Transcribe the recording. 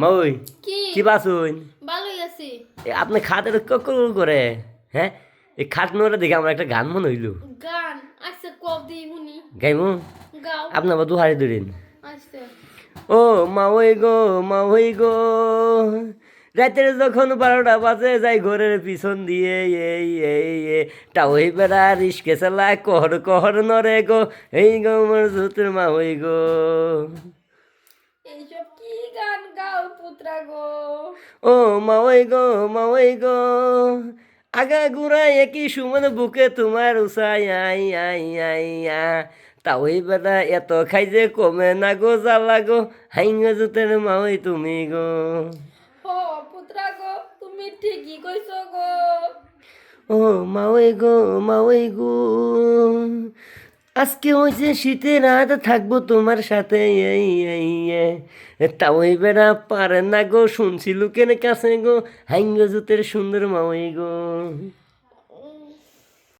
মই কি কি বাসুন ভালোই আছি। আপনি খাট করে হ্যাঁ এই খাট নোরে দেখে আমার একটা গান মনে হইল গান আচ্ছা কব দি শুনি গাইমু গাও আপনি আবার দুহারি ধরেন আচ্ছা ও মাওই গো রাতের যখন 12টা বাজে যাই ঘরের পিছন দিয়ে টাওই বেড়া রিস্কে চালায় কহর কহর নরে গো এই গো মোর জুতুর মাওই গো এইসব কি গান গাও পুত্রা গো। ও মাওই গো আগা গুড়া একই সুমন বুকে তোমার উষাই আই তাওই বেড়া এত খাই যে কমে না গো জ্বালা গো হাইঙ্গ জুতের মাওই তুমি গো ও পুত্রা গো তুমি ঠিকই কইছো গো। ও মাওই গো আজকে ওই যে শীতের রাত থাকবো তোমার সাথে তাওই বেড়া পারে না গো শুনছি লোকের কাছে গো হাইঙ্গ জুতের সুন্দর মাওই গো